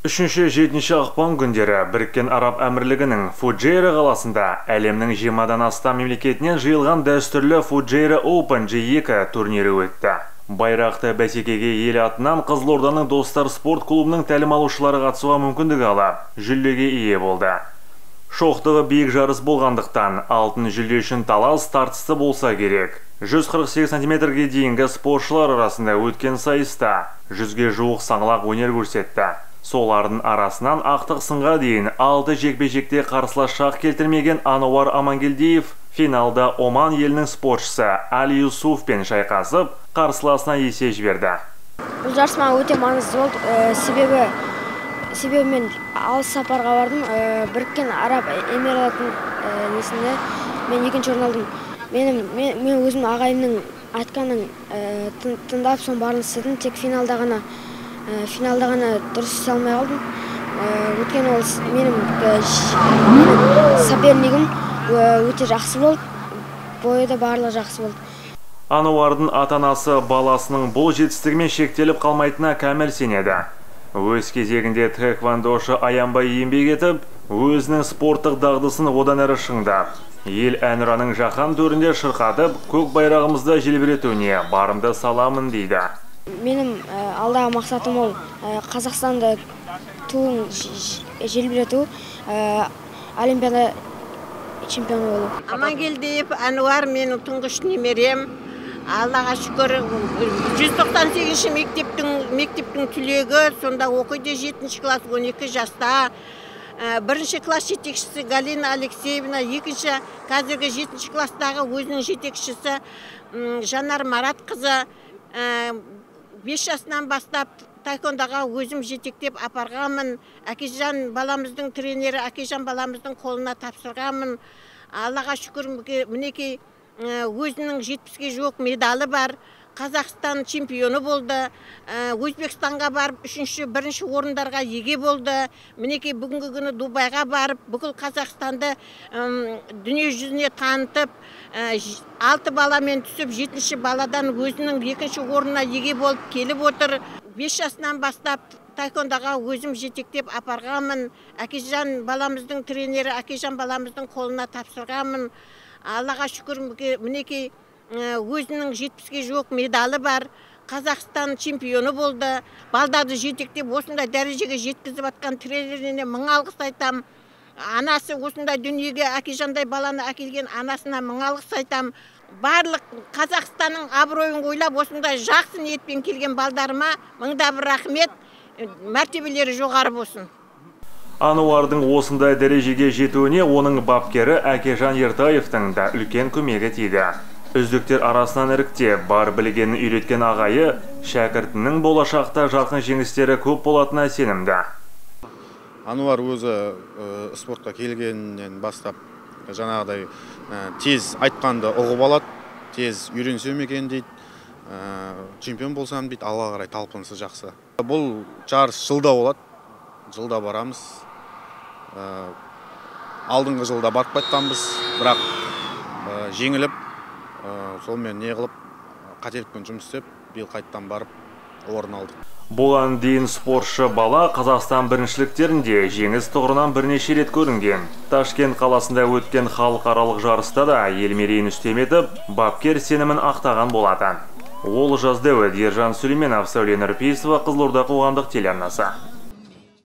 3-7 ақпан күндері Біріккен Араб Әмірлігінің Фуджейра қаласында әлемнің 20-дан астам мемлекетінен жиылған дәстүрлі Фуджейра Open G2 турнирі өтті. Байрақты бәсекеге ел атынан Қызылорданың Достар спорт клубының тәлім алушылары қатысуға мүмкіндік алып, жүлдеге ие болды. Шоқтығы биік жарыс болғандықтан, алтын жүлде үшін талас тартысты болса керек. 148 сантиметрге дейінгі спортшылар арасында өткен сайыста 100-ге жуық саңлақ өнер көрсетті. Солардың арасынан ақтық сынға дейін 6 жекпе-жекте қарсылас шақ келтірмеген Ануар Амангелдиев финалда Оман елінің спортшысы Али Юсуфпен шайқасып, қарсыласына есе жіберді. Бұл жарыс маған өте маңызды болды, себебі мен алыс сапарға бардым. Біріккен Араб Эмиратының несінде мен екінші орын алдым. Мен өзім ағайымның айтқанын тыңдап, сон барын істедім, тек финалда ғана дұрыс ісе алмай қалдым. Өйткені ол менің сопернигім өте жақсы болды, бойы да барлығы жақсы болды. Ануардың ата-анасы баласының бұл жетістігімен шектеліп қалмайтынына кәміл сенеді. Өз кезегінде тэквондошы аянбай еңбек етіп, өзінің спорттық дағдысын одан әрі шыңдап, ел әнұранның жаһан төрінде шырқатып, көк байрағымызды желбіретуіне барымды саламын дейді. Менің алдағы мақсатым ол Қазақстанды туын желбірету, Олимпиада чемпионы болу. Амангелдиев Ануар менің тұңғыш немерем. Аллаға шүкір, 198 мектептің түлегі, сонда оқиды 7 класс 12 жаста. Бірінші класс жетекшісі Галина Алексеевна, екінші қазіргі 7 класстағы өзінің жетекшісі Жанар Марат қызы. 5 жасынан бастап тайкондаға өзім жетектеп апарғамын. Әкежан баламыздың тренері, Әкежан баламыздың қолына тапсырғамын. Аллаға шүкір, мінекей өзінің 70-ге жоқ медалы бар. Қазақстан чемпионы болды. Өзбекстанға барып, бірінші орындарға еге болды. Мінекей бүгінгі күні Дубайға барып, бүкіл Қазақстанды дүние жүзіне танытып, 6 баламен түсіп, 7-ші баладан өзінің 2-ші орнына еге болып келіп отыр. 5 жасынан бастап тайкондаға өзім жетектеп апарғамын. Әкежан баламыздың тренері, Әкежан баламыздың қолына тапсырғамын. Аллаға шүкір, мінекей өзінің 70-ге жоқ медалы бар. Қазақстан чемпионы болды. Балдарды жетектеп, осындай дәрежеге жеткізіп атқан тренеріне мың алғыс айтам. Анасы осындай дүниеге Әкежандай баланы әкелген анасына мың алғыс айтам. Барлық Қазақстанның абыройын ойлап, осындай жақсы ниетпен келген балдарыма мыңда бір рахмет, мәртебелері жоғары болсын. Ануардың осындай дәрежеге жетуіне оның бапкері Әкежан Ертаевтың да үлкен көмегі тиді. Үздіктер арасынан іріктеп, бар білгенін үйреткен ағайы, шәкіртінің болашақта жарқын жеңістері көп болатынына сенімді. Ануар өзі спортқа келгеннен бастап, жаңағыдай тез айтқанды ұғып алады, тез үйренсем екен дейді, чемпион болсам дейді, алға қарай талпынысы жақсы. Бұл жарыс жылда болады, жылда барамыз. Алдыңғы жылда барып қайтқанбыз, бірақ жеңіліп, сонымен не қылып, қателікпен жұмыс істеп, биыл қайттан барып орын алдық. Бұған дейін спортшы бала Қазақстан біріншіліктерінде жеңіс тұғырынан бірнеше рет көрінген. Ташкент қаласында өткен халықаралық жарыста да ел мерейін үстем етіп, бапкер сенімін ақтаған болатын. Ол жаздауы Ержан Сүлейменов, Сәуле Нұрпейісова, Қызылорда қоғамдық телеарнасы.